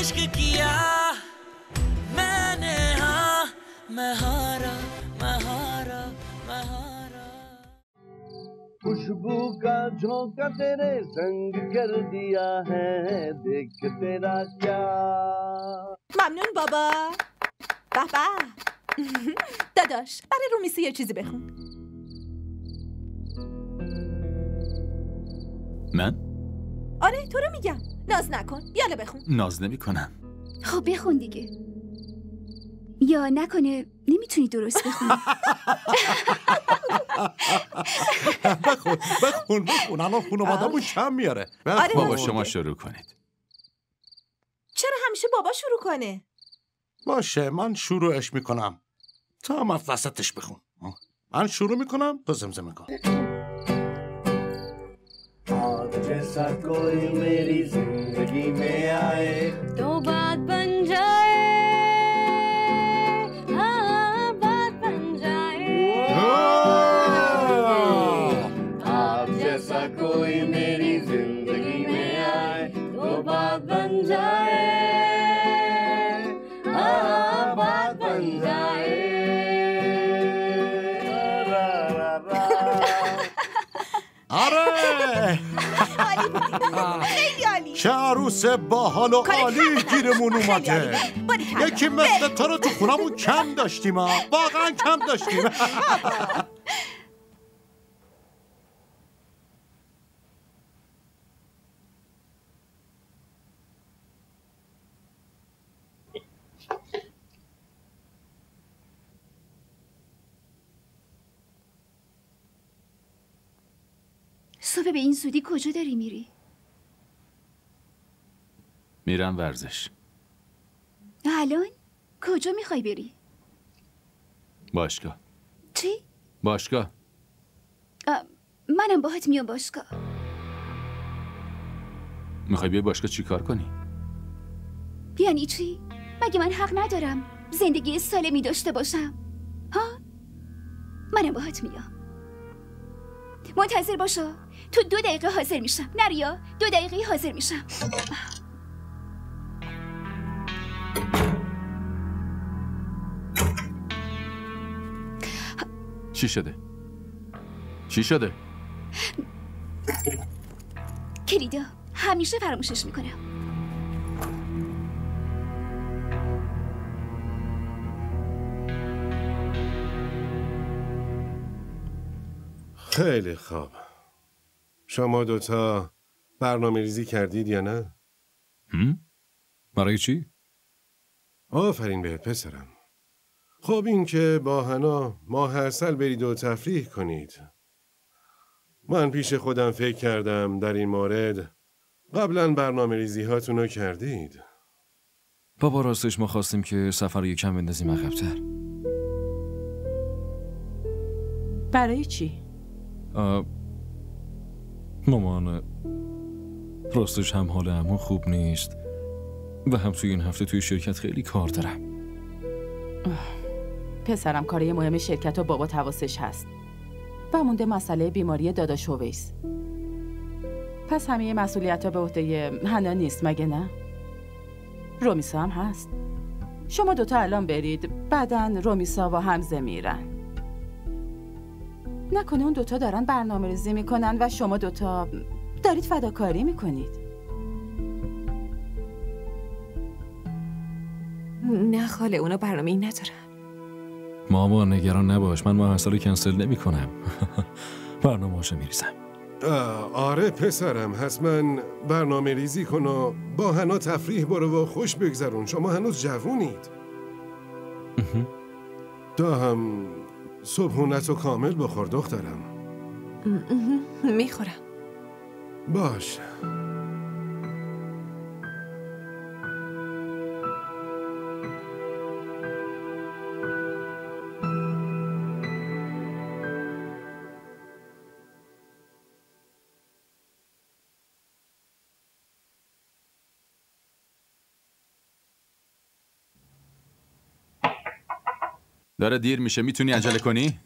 इश्क किया मैंने हाँ मैं हारा मैं हारा मैं हारा खुशबू का झोंका तेरे संग कर दिया है देख तेरा क्या ممنون بابا بابا داداش برای رومیسی یه چیزی بخون من؟ آره تو رو میگم ناز نکن یالا بخون ناز نمی کنم خب بخون دیگه یا نکنه نمیتونی درست بخونی بخون الان خانواده‌مون کم میاره بابا شما شروع کنید چرا همیشه بابا شروع کنه باشه من شروعش میکنم تا هم وسطش بخون من شروع میکنم تو زمزمه کن जैसा कोई मेरी जिंदगी में आए तो बात बन जाए हाँ बात बन जाए आप जैसा कोई मेरी जिंदगी में आए तो बात बन जाए हाँ बात बन जाए آره چه عروس باحال و عالی گیرمون اومده یکی مثل تو رو تو خونمون کم داشتیم واقعا کم داشتیم صبح به این زودی کجا داری میری؟ میرم ورزش الان؟ کجا میخوای بری؟ باشگاه چی؟ باشگاه منم باهات میام باشگاه میخوای بیای باشگاه چی کار کنی؟ یعنی چی؟ مگه من حق ندارم زندگی سالمی داشته باشم؟ ها؟ منم باهات میام منتظر باشا تو 2 دقیقه حاضر میشم نریا 2 دقیقه حاضر میشم چی شده؟ چی شده؟ کلیدا همیشه فراموشش میکنم خیلی خوب شما دوتا برنامه ریزی کردید یا نه؟ برای چی؟ آفرین بهت پسرم خب این که با حنا ماه عسل برید و تفریح کنید من پیش خودم فکر کردم در این مورد قبلا برنامه ریزی هاتونو کردید بابا راستش ما خواستیم که سفر رو یکم بندازیم عقب‌تر برای چی؟ مامان راستش هم حال عمو خوب نیست و هم توی این هفته توی شرکت خیلی کار دارم پسرم کاری مهم شرکت و بابا حواسش هست و مونده مسئله بیماری داداش هویس پس همه مسئولیت‌ها به عهده حنا نیست مگه نه؟ رومیسا هم هست شما دوتا الان برید بعدن رومیسا و حمزه میرن نکنه اون دوتا دارن برنامه ریزی میکنن و شما دوتا دارید فداکاری میکنید نه خاله اونا برنامه این ندارن ماما نگران نباش من ماه عسل رو کنسل نمی کنم برنامه هاشو میریزم آره پسرم حتما برنامه ریزی کن و با حنا تفریح برو و خوش بگذرون شما هنوز جوونید تا هم صبحونتو کامل بخور دخترم میخورم باش داره دیر میشه میتونی عجله کنی؟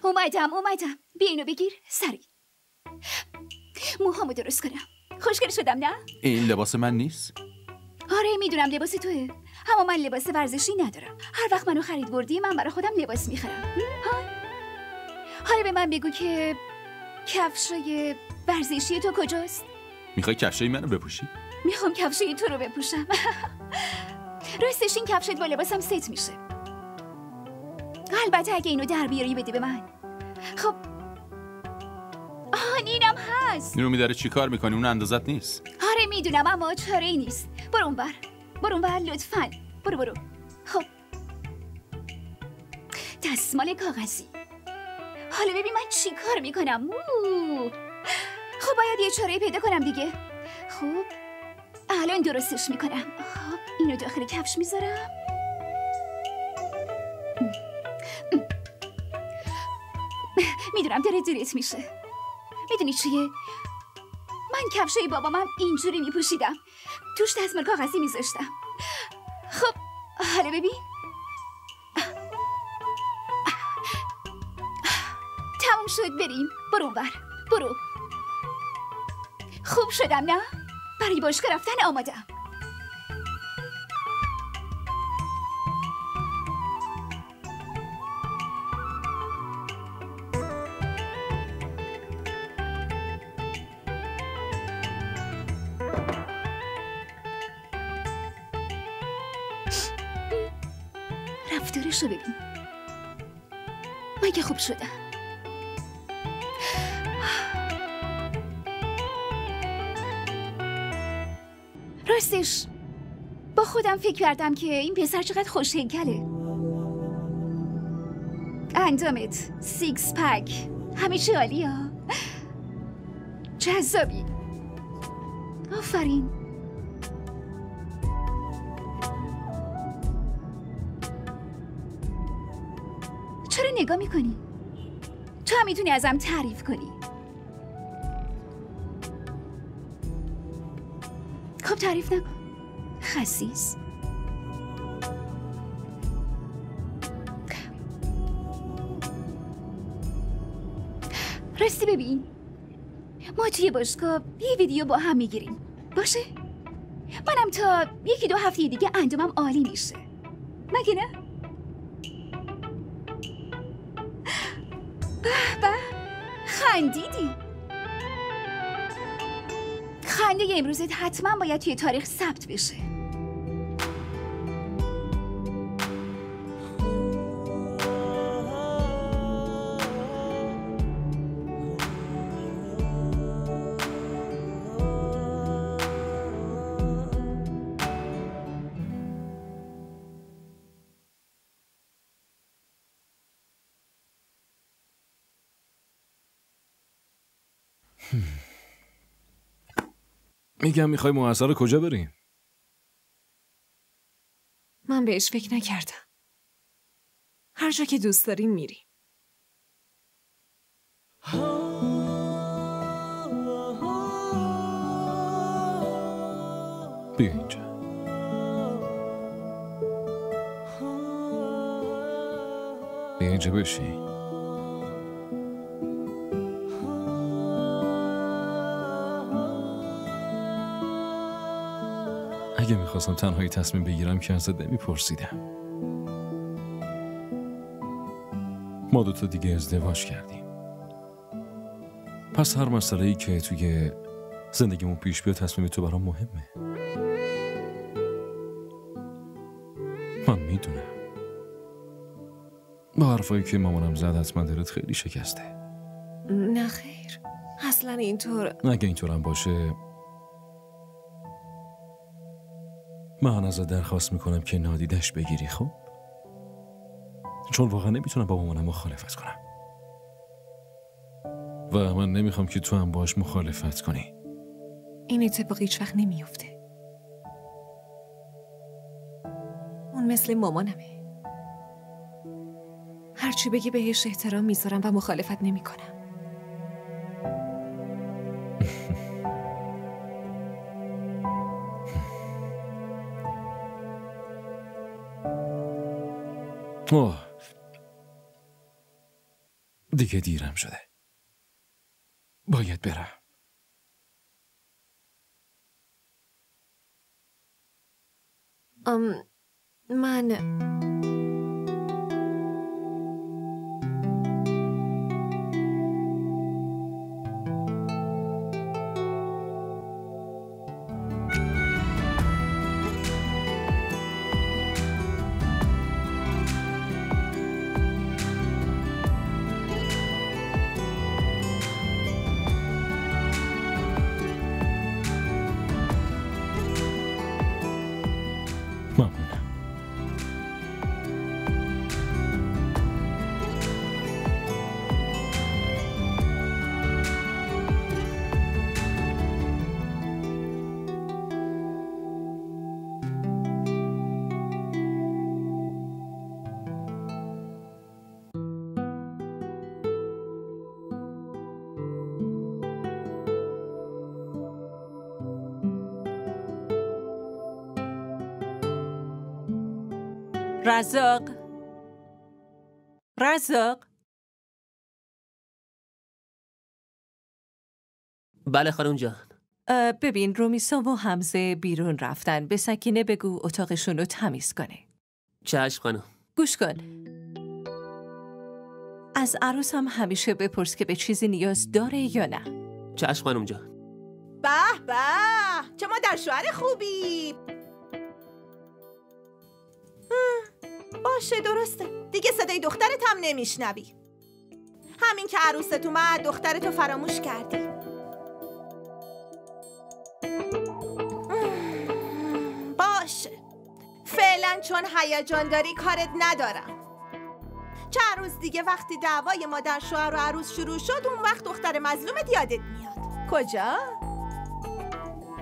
اومدم بیا اینو بگیر سریع موهامو درست کنم خوشگل شدم نه؟ این لباس من نیست؟ آره میدونم لباس توه، اما من لباس ورزشی ندارم. هر وقت منو خرید بردی من برای خودم لباس میخرم. حالا به من بگو که کفشای ورزشی تو کجاست؟ میخوای کفشای منو بپوشی؟ میخوام کفشای تو رو بپوشم. راستش این کفشت با لباسم ست میشه. البته اگه اینو در بیاری بده به من. خب اینم هست. اینو میداره چی کار میکنی؟ اون اندازت نیست. آره میدونم اما چاره ای نیست. برو اونور لطفاً. برو. خب دستمال کاغذی. حالا ببین من چی کار میکنم. خب باید یه چاره پیدا کنم دیگه. خب الان درستش میکنم. خب اینو داخل کفش میذارم. میدونم داره دیریت میشه. میدونی چیه؟ من کفشای بابامم اینجوری میپوشیدم، توش دستمال کاغذی میذاشتم. خب حالا ببین. تموم شد، بریم. برو اونور. برو. خوب شدم نه؟ برای باشگاه رفتن آمادم. رفتارشو ببین. مگه خوب شدم؟ راستش با خودم فکر کردم که این پسر چقدر خوش‌هیکله. اندامت، سیکس پک، همه چی عالیه. جذابی. آفرین. چرا نگاه میکنی؟ تو هم میتونی ازم تعریف کنی. خب تعریف نکن. خسیس. راستی ببین، ما توی باشگاه یه ویدیو با هم میگیریم باشه؟ منم تا 1-2 هفته دیگه اندامم عالی میشه، مگه نه؟ به خندیدی. خنده امروزت حتما باید توی تاریخ ثبت بشه. میگم میخوای مؤثر رو کجا بریم؟ من بهش فکر نکردم. هر جا که دوست داریم میریم. بیا اینجا. بیا اینجا بشی. اگه میخواستم تنهایی تصمیم بگیرم که ازت نمیپرسیدم. ما دوتا دیگه ازدواج کردیم. پس هر مسئله‌ای که توی زندگیمون پیش بیاد تصمیم تو برام مهمه. من میدونم با حرفایی که مامانم زد حتما دلت خیلی شکسته. نه خیر، اصلا اینطور. اگه اینطورم باشه من ازت درخواست میکنم که نادیدش بگیری، خب؟ چون واقعا نمیتونم با مامانم مخالفت کنم و من نمیخوام که تو هم باش مخالفت کنی. این اتفاق هیچ وقت نمیفته. اون مثل مامانمه. هرچی بگی بهش احترام میذارم و مخالفت نمیکنم. اوه دیگه دیرم شده، باید برم. من رزاق بله خانم جان. ببین رومیسا و حمزه بیرون رفتن. به سکینه بگو اتاقشون رو تمیز کنه. چشم خانم. گوش کن، از عروس هم همیشه بپرس که به چیزی نیاز داره یا نه. چشم خانم جان. به به، چه مادر شوهر خوبی. باشه درسته، دیگه صدای دخترت هم نمیشنوی. همین که عروست اومد دخترتو فراموش کردی. باشه، فعلا چون هیجان داری کارت ندارم. چند روز دیگه وقتی دعوای مادر شوهر و عروس شروع شد اون وقت دختر مظلومت یادت میاد. کجا؟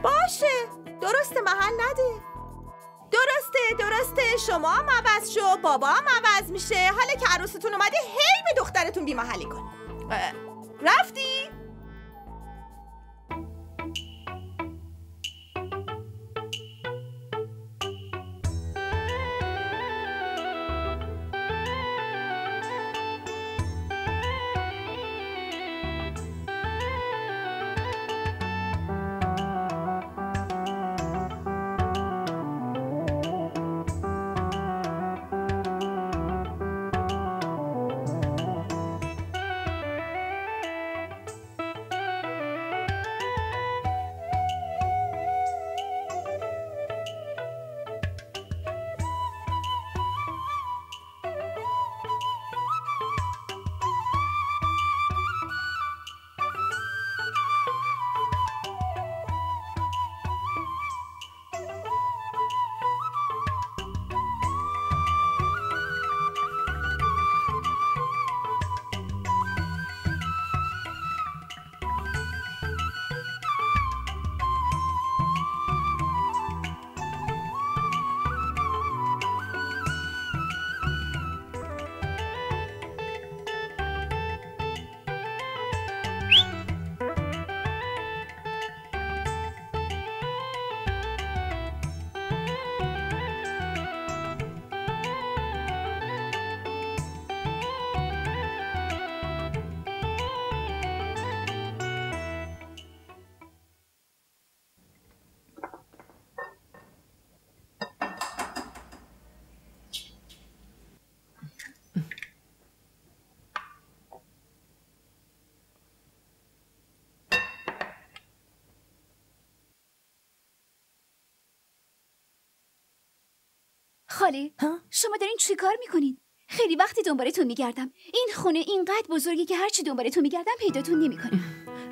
باشه درسته، محل نده. درسته شما هم عوض شو، بابا هم عوض میشه. حالا که عروستون اومده هی به دخترتون بی‌محلی کن. رفتی؟ خاله شما دارین چی کار میکنین؟ خیلی وقتی دنبالتون میگردم. این خونه اینقدر بزرگی که هرچی دنبالتون میگردم پیداتون نمیکنم.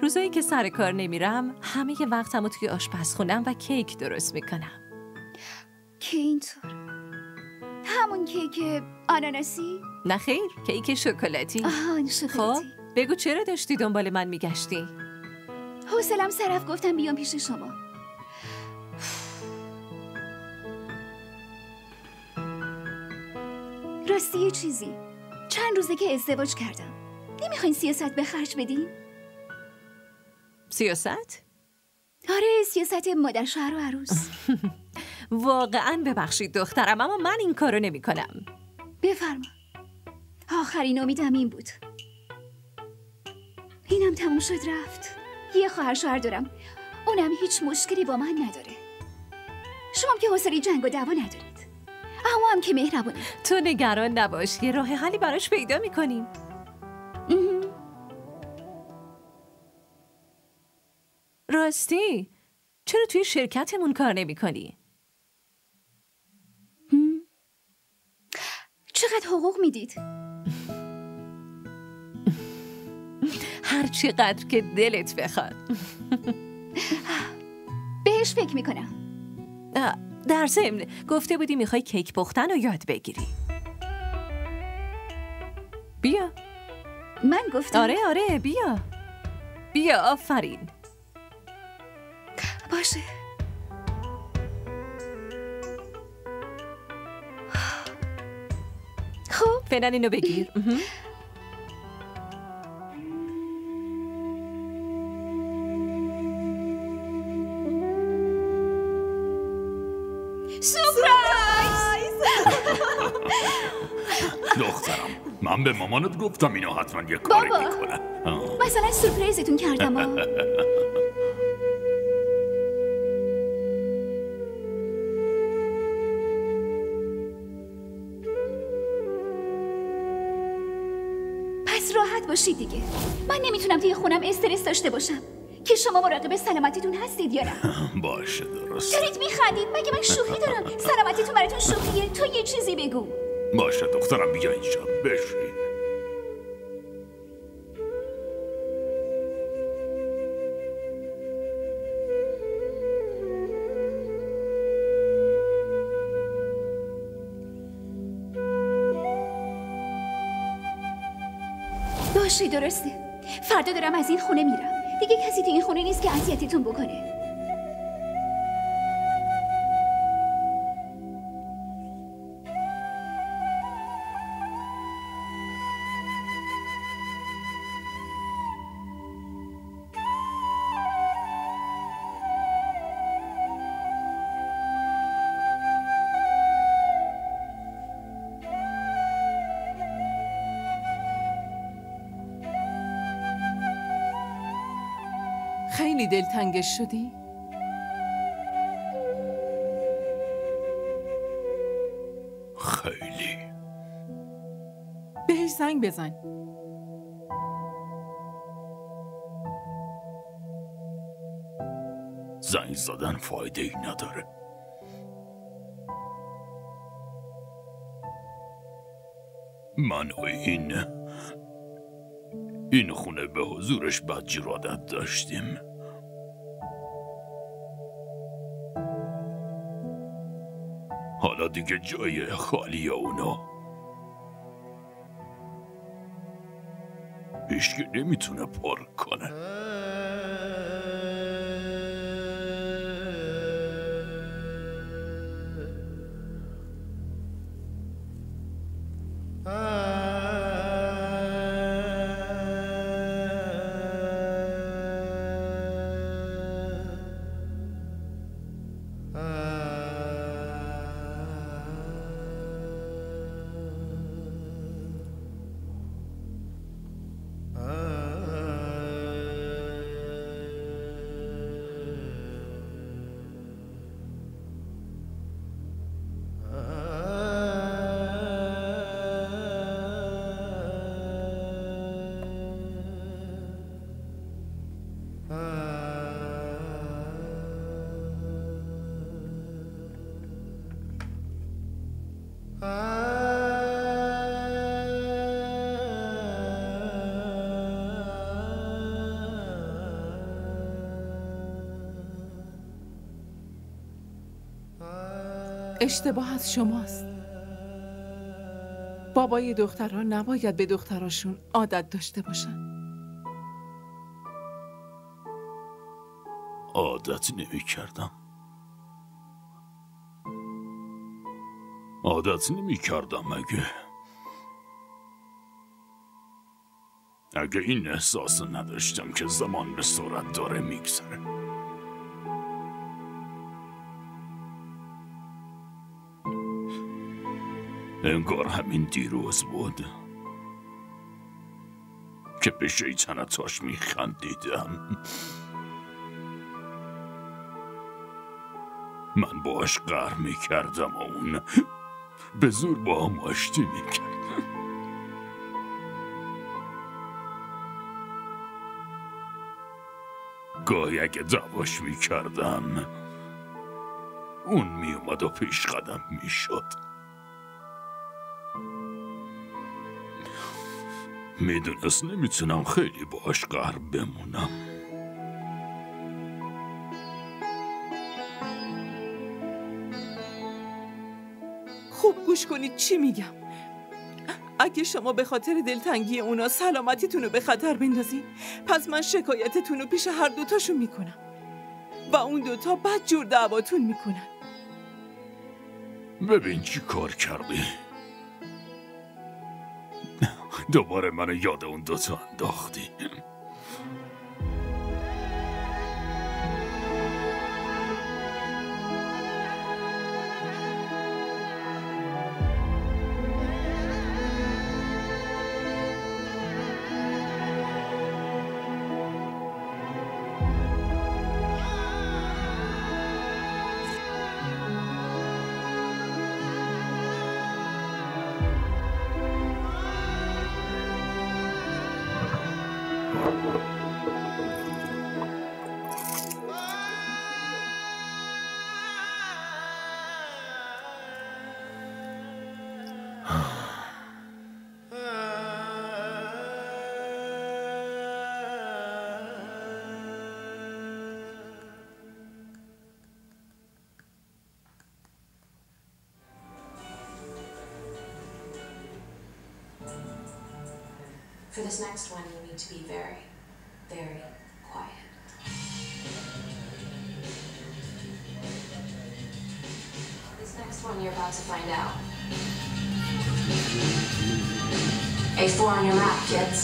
روزایی که سر کار نمیرم همه وقتمو توی آشپزخونم و کیک درست میکنم. که اینطور؟ همون کیک آناناسی؟ نه خیر، کیک شکلاتی. آها شکلاتی. خب بگو چرا داشتی دنبال من میگشتی؟ حوصله‌ام سر رفت، گفتم بیام پیش شما. راستی یه چیزی، چند روزه که ازدواج کردم. نمیخواین سیاست به خرج بدین؟ سیاست؟ آره سیاست مادر شوهر و عروس. واقعا ببخشید دخترم، اما من این کارو نمی کنم. بفرما. آخرین امیدم این بود. اینم تموم شد رفت. یه خواهر شوهر دارم، اونم هیچ مشکلی با من نداره. شما که حوصله جنگ و دعوا ندارید، اما هم که مهربونه. تو نگران نباش، یه راه حلی براش پیدا میکنیم. راستی چرا توی شرکتمون کار نمی کنی؟ چقدر حقوق میدید؟ هر چقدر که دلت بخواد. بهش فکر میکنم. در ضمن گفته بودی میخوای کیک پختن رو یاد بگیری. بیا. من گفتم؟ آره بیا آفرین. باشه. خب فعلا اینو بگیر. سورپرایز! دخترم، من به مامانت گفتم اینو حتما یه کاری میکنه. مثلا سورپرایزتون کردم. پس راحت باشید دیگه. من نمیتونم توی خونم استرس داشته باشم. که شما مراقب سلامتیتون هستید یا نه؟ باشه درست. دارید میخندید؟ مگه من شوخی دارم؟ سلامتیتون براتون شوخیه؟ تو یه چیزی بگو. باشه دخترم، بیا اینجا بشین. باشه درسته. فردا دارم از این خونه میرم. دیگه کسی تو این خونه نیست که اذیتتون بکنه. خیلی دلتنگش شدی؟ خیلی. بهش زنگ بزن. زنگ زدن فایده ای نداره. من و این خونه به حضورش بدجرادت داشتیم. حالا دیگه جای خالیه اونو. هیچکی نمیتونه پر کنه. اشتباه از شماست. بابای دخترها نباید به دختراشون عادت داشته باشن. عادت نمی کردم. عادت نمی کردم اگه این احساس نداشتم که زمان به سرعت داره میگذره. انگار همین دیروز بود که به شیطنتاش میخندیدم. من باش قهر میکردم و اون به زور با هم آشتی میکرد. گاهی اگه دعواش میکردم اون میومد و پیش قدم میشد. میدونست نمیتونم خیلی باش قهر بمونم. خوب گوش کنید چی میگم. اگه شما به خاطر دلتنگی اونا سلامتیتون رو به خطر بندازین، پس من شکایتتون رو پیش هر دوتاشون میکنم و اون دوتا بد جور دعواتون میکنن. ببین چی کار کردی. دوباره منو یاد اون دوتا انداختی. For this next one, you need to be very, very quiet. This next one, you're about to find out. A4 on your map, kids.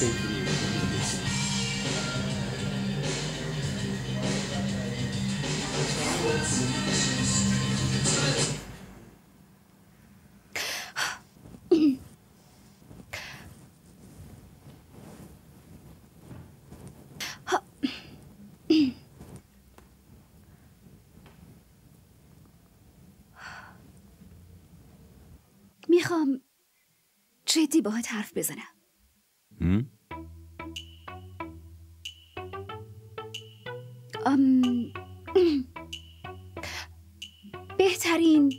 میخوام جدی باهات حرف بزنم. بهترین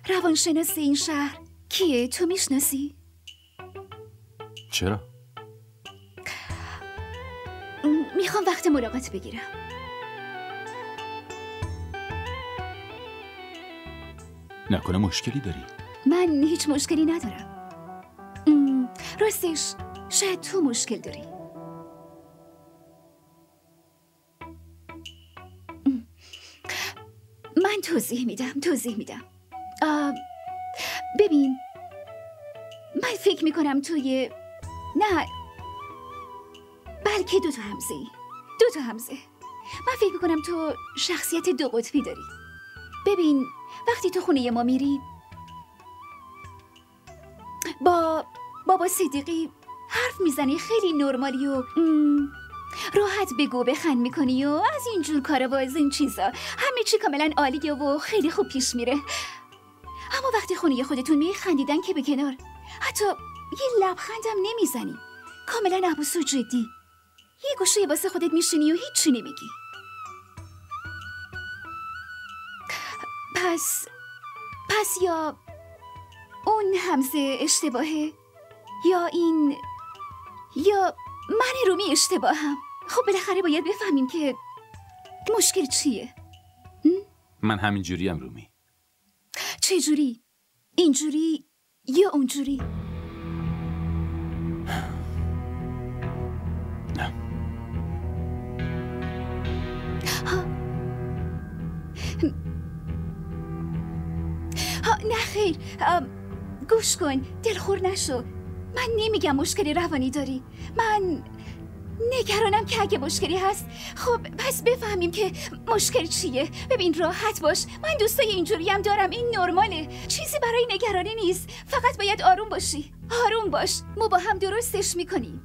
روانشناس این شهر کیه؟ تو میشناسی؟ چرا؟ میخوام وقت ملاقات بگیرم. نکنه مشکلی داری؟ من هیچ مشکلی ندارم. راستش شاید تو مشکل داری. من توضیح میدم. ببین، من فکر میکنم توی نه بلکه دو تا همزه. من فکر میکنم تو شخصیت دو قطبی داری. ببین، وقتی تو خونه ما میری با بابا صدیقی حرف میزنی، خیلی نرمالی و راحت بگو بخند میکنی و از اینجور کارا و از این چیزا، همه چی کاملا عالیه و خیلی خوب پیش میره. اما وقتی خونه خودتون میری خندیدن که به کنار، حتی یه لبخندم نمیزنی، کاملا عبوس و جدی، یه گوشه واسه خودت میشینی و هیچی نمیگی. پس یا اون همزه اشتباهه یا من رومی اشتباهم. خب بالاخره باید بفهمیم که مشکل چیه. من همین جوری هم رومی. چه جوری؟ اینجوری یا اونجوری؟ نه. نه خیر، گوش کن، دلخور نشو. من نمیگم مشکلی روانی داری، من نگرانم که اگه مشکلی هست خب پس بفهمیم که مشکل چیه. ببین راحت باش، من دوستای اینجوری هم دارم، این نرماله، چیزی برای نگرانی نیست، فقط باید آروم باشی. آروم باش، ما با هم درستش میکنیم.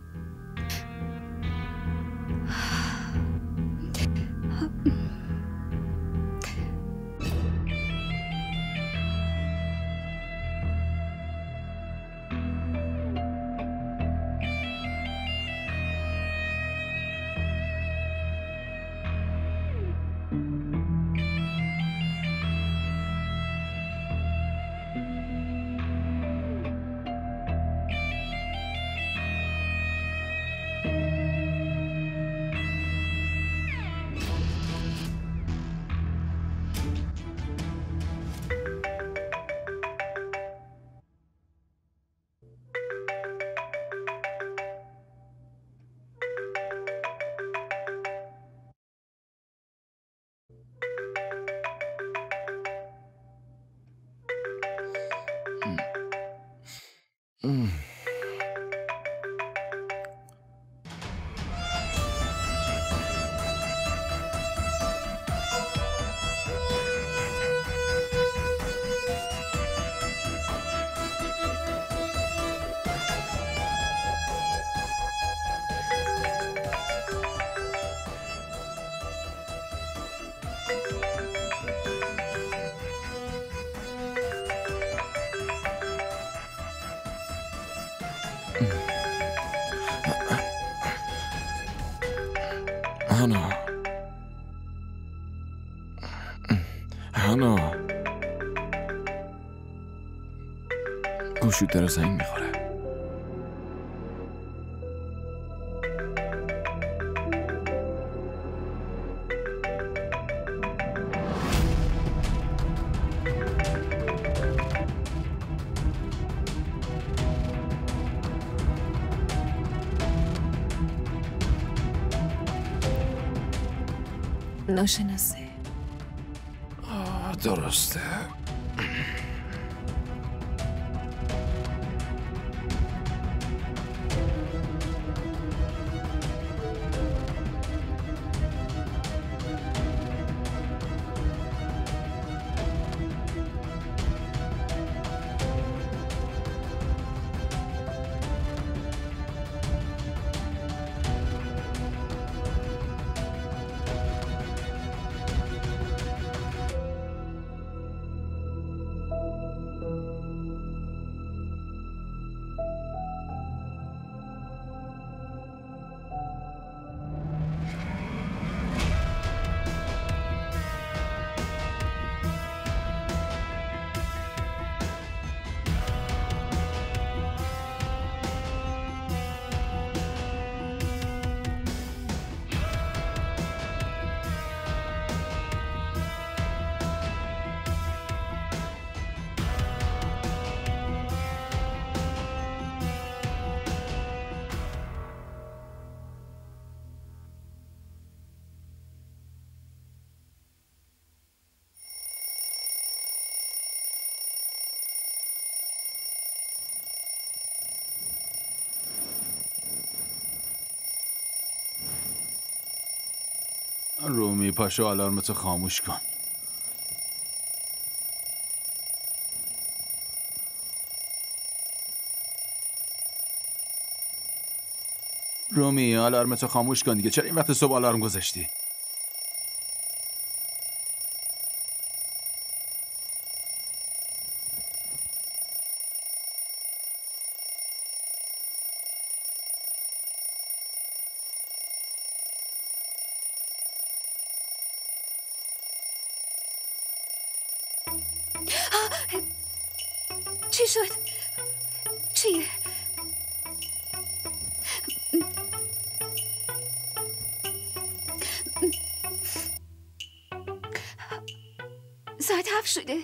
هانا گوشت داره زنگ میخوره. ناشناسه. درسته. رومی پاشو آلارمتو خاموش کن. رومی آلارمتو خاموش کن دیگه. چرا این وقت صبح آلارم گذاشتی؟ چی شد؟ چیه؟ ساعت 7 شده.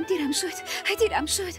دیرم شد.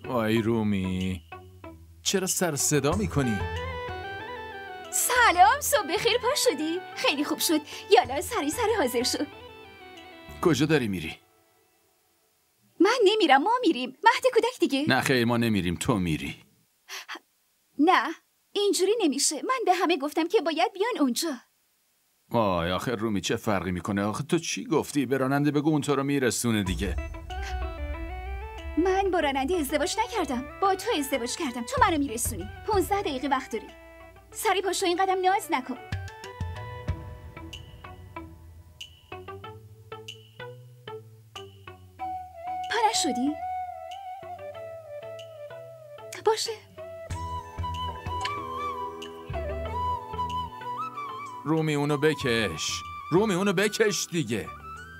وای رومی، چرا سر صدا میکنی؟ سلام، صبح بخیر، پا شدی؟ خیلی خوب شد. یالا سری حاضر شو. کجا داری میری؟ من نمیرم، ما میریم. مهد کودک دیگه. نه خیر، ما نمیریم، تو میری. نه اینجوری نمیشه. من به همه گفتم که باید بیان اونجا. وای آخه رومی چه فرقی میکنه؟ آخه تو چی گفتی؟ به راننده بگو اون تو رو میرسونه دیگه. من با راننده ازدواج نکردم، با تو ازدواج کردم. تو منو میرسونی. 15 دقیقه وقت داری. سری پاشو، این قدم ناز نکن. پا نشدی؟ باشه. رومی اونو بکش. رومی اونو بکش دیگه.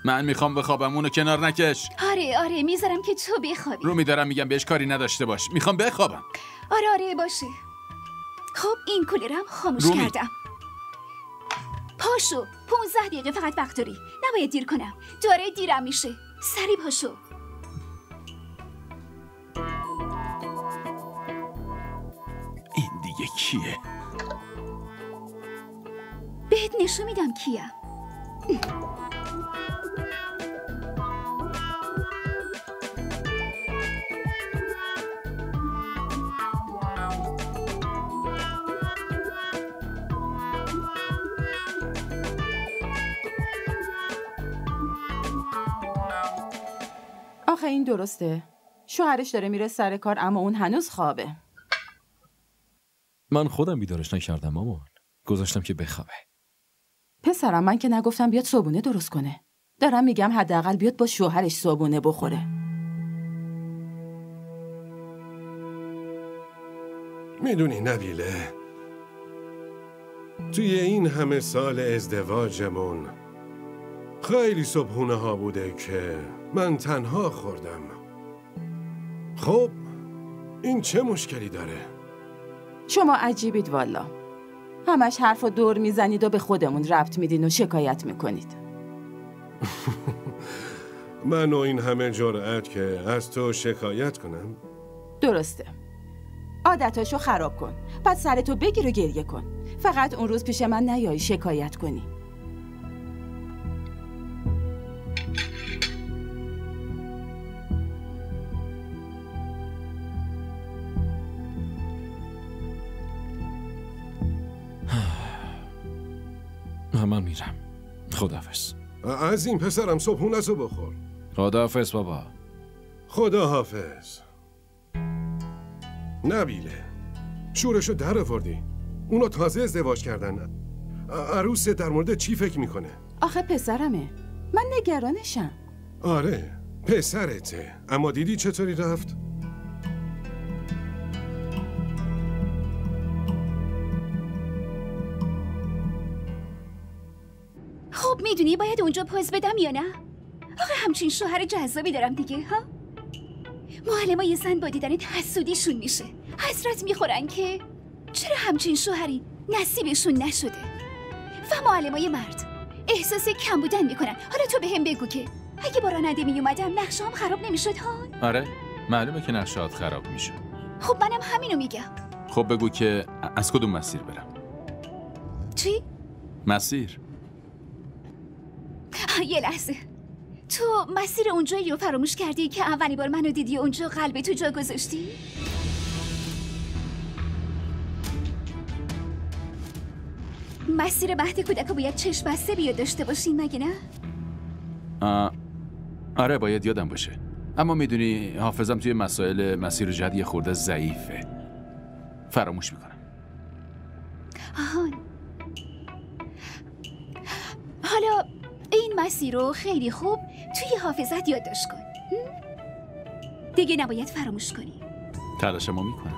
من میخوام بخوابم، اونو کنار نکش. آره میذارم که تو بخوابی. رومی دارم میگم بهش کاری نداشته باش. میخوام بخوابم. آره باشه. خب این کولرم خاموش کردم. پاشو، 15 دقیقه فقط وقت داری. نباید دیر کنم. داره دیرم میشه. سری پاشو. این دیگه کیه؟ بهت نشون میدم کیم. آخه این درسته. شوهرش داره میره سر کار اما اون هنوز خوابه. من خودم بیدارش نکردم مامان. گذاشتم که بخوابه. پسرم من که نگفتم بیاد صبحونه درست کنه. دارم میگم حداقل بیاد با شوهرش صبحونه بخوره. میدونی نبیله، توی این همه سال ازدواجمون خیلی صبحونه ها بوده که من تنها خوردم. خب این چه مشکلی داره؟ شما عجیبید والا. همش حرف و دور میزنید و به خودمون ربط میدین و شکایت میکنید. من و این همه جرأت که از تو شکایت کنم؟ درسته. عادتاشو خراب کن. بعد سرتو بگیر و گریه کن. فقط اون روز پیش من نیایی شکایت کنی. من میرم. خداحافظ. از این پسرم صبحونه‌سو بخور. خداحافظ بابا. خداحافظ. نبیله، شورشو در آوردی. اونا تازه ازدواج کردن. عروس در مورد چی فکر میکنه؟ آخه پسرمه. من نگرانشم. آره پسرته. اما دیدی چطوری رفت؟ خب میدونی باید اونجا پوز بدم یا نه؟ آخه همچین شوهر جذابی دارم دیگه ها؟ معلمای زن با دیدن حسودیشون میشه. حسرت میخورن که چرا همچین شوهری نصیبشون نشده. و معلمای مرد احساس کم بودن میکنن. حالا تو بهم بگو که اگه با راننده میومدم نقشه‌ام خراب نمیشد ها؟ آره معلومه که نقشه‌ات خراب میشه. خب منم همینو میگم. خب بگو که از کدوم مسیر برم؟ چی؟ مسیر. یه لحظه. تو مسیر اونجایی رو فراموش کردی که اولین بار منو دیدی اونجا قلب تو جا گذاشتی؟ مسیر مهد کودک رو باید چشم بسته بیاد داشته باشین مگه نه؟ آره باید یادم باشه. اما میدونی حافظم توی مسائل مسیر جهت یه خورده ضعیفه. فراموش میکنم. آهان. حالا این مسیر رو خیلی خوب توی حافظت یادداشت کن. دیگه نباید فراموش کنی. تلاشمو میکنم.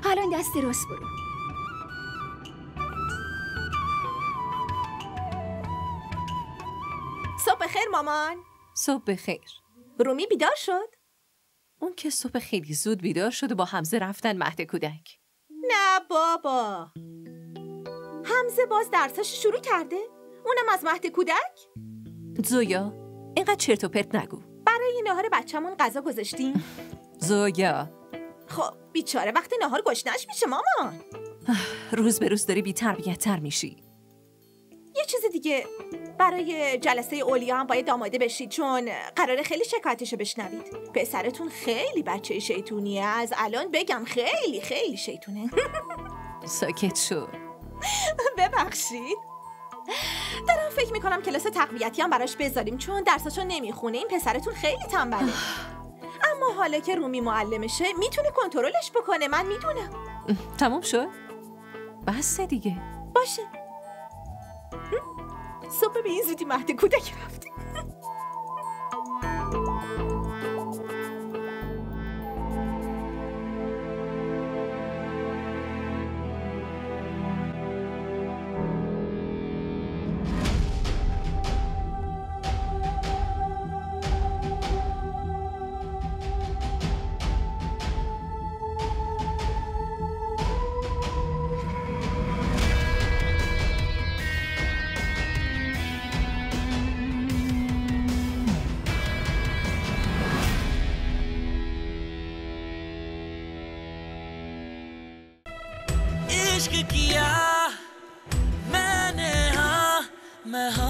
الان دست راست برو. صبح بخیر مامان. صبح بخیر. رومی بیدار شد؟ اون که صبح خیلی زود بیدار شد و با حمزه رفتن مهد کودک. نه بابا، حمزه باز درسش شروع کرده؟ اونم از مهد کودک؟ زویا اینقدر چرت و پرت نگو. برای نهار بچه‌مون غذا گذاشتیم؟ زویا خب بیچاره وقتی نهار گشنش میشه مامان. روز به روز داری بی تربیت تر میشی. یه چیز دیگه، برای جلسه اولیا هم باید آماده بشید چون قراره خیلی شکایتشو بشنوید. پسرتون خیلی بچه شیطونیه. از الان بگم خیلی خیلی شیطونه. ساکت شو. ببخشید. دارم فکر میکنم کلاس تقویتی هم براش بذاریم چون درساشو نمیخونه. این پسرتون خیلی تنبله. اما حالا که رومی معلمشه میتونه کنترلش بکنه. من میدونم. تموم شد؟ بس دیگه. باشه. صبح به این زودی مهد کودک رفتیم. इश्क किया मैंने हाँ मैं हाँ